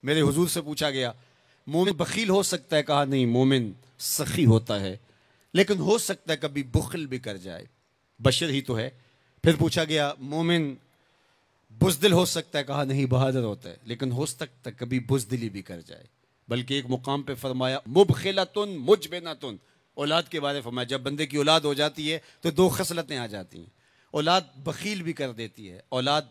मेरे हुजूर से पूछा गया, मोमिन बखील हो सकता है? कहा नहीं, मोमिन सखी होता है, लेकिन हो सकता है कभी बुखल भी कर जाए, बशर ही तो है। फिर पूछा गया, मोमिन बुज़दिल हो सकता है? कहा नहीं, बहादुर होता है, लेकिन हो सकता है कभी बुज़दिली भी कर जाए। बल्कि एक मुकाम पे फरमाया, मुबखिलतुन मुजबिनतुन, औलाद के बारे में फरमाया, जब बंदे की औलाद हो जाती है तो दो खसलतें आ जाती हैं। औलाद बखील भी कर देती है, औलाद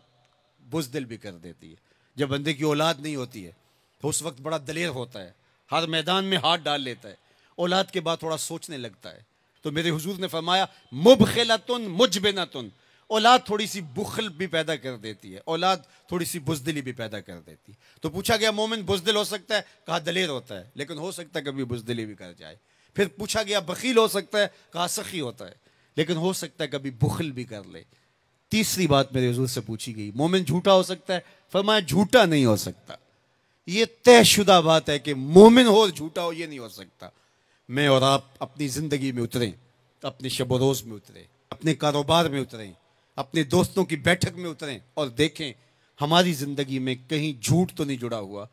बुज़दिल भी कर देती है। जब बंदे की औलाद नहीं होती है तो उस वक्त बड़ा दलेर होता है, हर मैदान में हाथ डाल लेता है, औलाद के बाद थोड़ा सोचने लगता है। तो मेरे हुजूर ने फरमाया, मुबखिलतुन मुजबिनतुन, औलाद थोड़ी सी बुखल भी पैदा कर देती है, औलाद थोड़ी सी बुज़दिली भी पैदा कर देती है। तो पूछा गया, मोमिन बुज़दिल हो सकता है? कहा दलेर होता है, लेकिन हो सकता है कभी बुज़दिली भी कर जाए। फिर पूछा गया, बखील हो सकता है? कहा सखी होता है, लेकिन हो सकता है कभी बुखल भी कर ले। तीसरी बात मेरे हुजूर से पूछी गई, मोमिन झूठा हो सकता है? फरमाया, झूठा नहीं हो सकता। ये तयशुदा बात है कि मोमिन हो और झूठा हो, ये नहीं हो सकता। मैं और आप अपनी जिंदगी में उतरें, अपने शब रोज में उतरें, अपने कारोबार में उतरें, अपने दोस्तों की बैठक में उतरें और देखें हमारी जिंदगी में कहीं झूठ तो नहीं जुड़ा हुआ।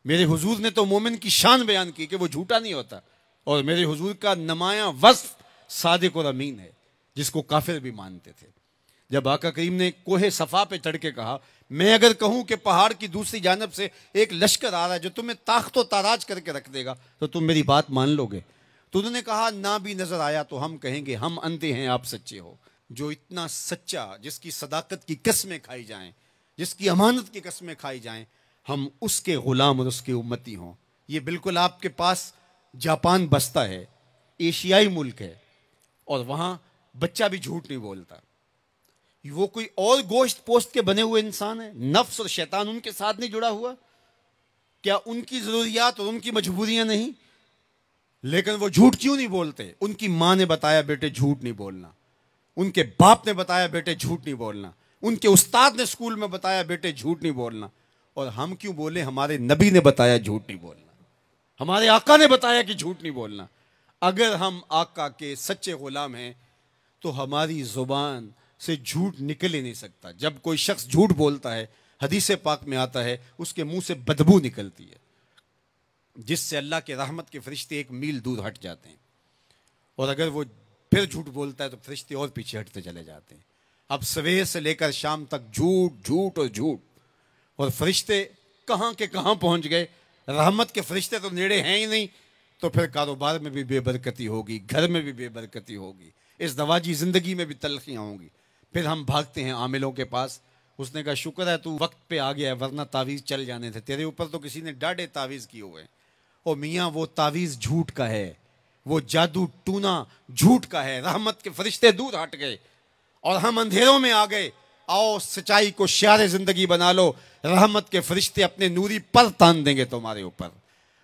मेरे हुजूर ने तो मोमिन की शान बयान की कि वो झूठा नहीं होता, और मेरे हुजूर का नमाया वस्फ सादिक और अमीन है, जिसको काफिर भी मानते थे। जब आका करीम ने कोहे सफा पे चढ़ के कहा, मैं अगर कहूं कि पहाड़ की दूसरी जानब से एक लश्कर आ रहा है जो तुम्हें ताख्तो ताराज करके रख देगा, तो तुम मेरी बात मान लोगे? तो उन्होंने कहा, ना भी नजर आया तो हम कहेंगे हम अंधे हैं, आप सच्चे हो। जो इतना सच्चा, जिसकी सदाकत की कस्में खाई जाएं, जिसकी अमानत की कस्में खाई जाएं, हम उसके गुलाम और उसके उम्मती हों। ये बिल्कुल आपके पास जापान बसता है, एशियाई मुल्क है, और वहां बच्चा भी झूठ नहीं बोलता। वो कोई और गोश्त पोस्ट के बने हुए इंसान है, नफ्स और शैतान उनके साथ नहीं जुड़ा हुआ? क्या उनकी जरूरियात और उनकी मजबूरियां नहीं? लेकिन वो झूठ क्यों नहीं बोलते? उनकी मां ने बताया, बेटे झूठ नहीं बोलना। उनके बाप ने बताया, बेटे झूठ नहीं बोलना। उनके उस्ताद ने स्कूल में बताया, बेटे झूठ नहीं बोलना। और हम क्यों बोले? हमारे नबी ने बताया झूठ नहीं बोलना, हमारे आका ने बताया कि झूठ नहीं बोलना। अगर हम आका के सच्चे गुलाम हैं तो हमारी जुबान से झूठ निकल ही नहीं सकता। जब कोई शख्स झूठ बोलता है, हदीस पाक में आता है, उसके मुंह से बदबू निकलती है, जिससे अल्लाह के रहमत के फरिश्ते एक मील दूर हट जाते हैं। और अगर वो फिर झूठ बोलता है तो फरिश्ते और पीछे हटते चले जाते हैं। अब सवेर से लेकर शाम तक झूठ झूठ और झूठ, और फरिश्ते कहां के कहां पहुंच गए। रहमत के फरिश्ते तो नेड़े हैं ही नहीं, तो फिर कारोबार में भी बेबरकती होगी, घर में भी बेबरकती होगी, इस दवाजी जिंदगी में भी तलखियां होंगी। फिर हम भागते हैं आमिलों के पास। उसने कहा, शुक्र है तू वक्त पे आ गया है, वरना तावीज़ चल जाने थे तेरे ऊपर, तो किसी ने डाढ़े तावीज़ किए हुए हैं। ओ मियाँ, वो तावीज़ झूठ का है, वो जादू टूना झूठ का है। रहमत के फरिश्ते दूर हट गए और हम अंधेरों में आ गए। आओ सच्चाई को शियारे जिंदगी बना लो, रहमत के फरिश्ते अपने नूरी पर तान देंगे तुम्हारे ऊपर,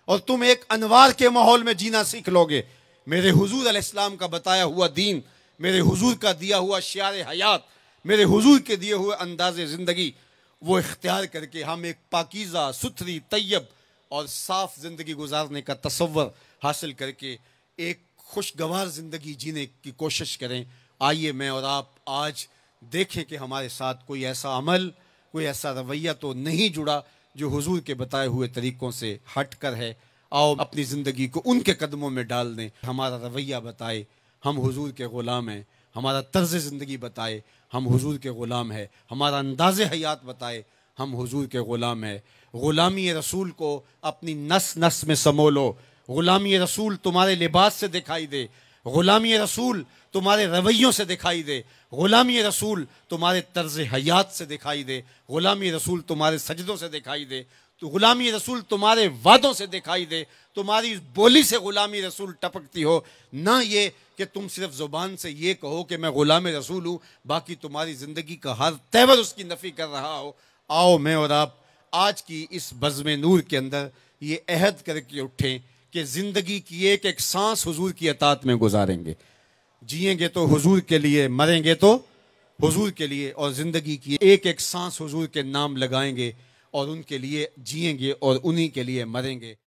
और तुम एक अनवार के माहौल में जीना सीख लोगे। मेरे हुजूर अलैहिस्सलाम का बताया हुआ दीन, मेरे हुजूर का दिया हुआ शियारे हयात, मेरे हुजूर के दिए हुए अंदाज़े ज़िंदगी, वो इख्तियार करके हम एक पाकीज़ा, सुथरी, तैयब और साफ ज़िंदगी गुजारने का तसव्वुर हासिल करके एक खुशगवार ज़िंदगी जीने की कोशिश करें। आइए मैं और आप आज देखें कि हमारे साथ कोई ऐसा अमल, कोई ऐसा रवैया तो नहीं जुड़ा जो हुजूर के बताए हुए तरीक़ों से हट कर है। आओ अपनी ज़िंदगी को उनके कदमों में डाल दें। हमारा रवैया बताए हम हुजूर के ग़ुलाम हैं, हमारा तर्ज़ ज़िंदगी बताए हम हुजूर के ग़ुलाम हैं, हमारा अंदाज़े हयात बताए हम हुजूर के ग़ुलाम हैं। ग़ुलामी रसूल को अपनी नस नस में समो लो। ग़ुलामी रसूल तुम्हारे लिबास से दिखाई दे, ग़ुलामी रसूल तुम्हारे रवैयों से दिखाई दे, ग़ुलामी रसूल तुम्हारे तर्ज़ हयात से दिखाई दे, ग़ुलामी रसूल तुम्हारे सजदों से दिखाई दे, तो ग़ुलामी रसूल तुम्हारे वादों से दिखाई दे, तुम्हारी बोली से ग़ुलामी रसूल टपकती हो। ना ये कि तुम सिर्फ ज़ुबान से ये कहो कि मैं ग़ुलाम रसूल हूँ, बाकी तुम्हारी ज़िंदगी का हर तेवर उसकी नफ़ी कर रहा हो। आओ मैं और आप आज की इस बज़्म नूर के अंदर ये अहद करके उठें कि ज़िंदगी की एक एक सांस हुजूर की अतात में गुजारेंगे। जिएंगे तो हुजूर के लिए, मरेंगे तो हुजूर के लिए, और ज़िंदगी की एक एक सांस हुजूर के नाम लगाएंगे और उनके लिए जिएंगे और उन्हीं के लिए मरेंगे।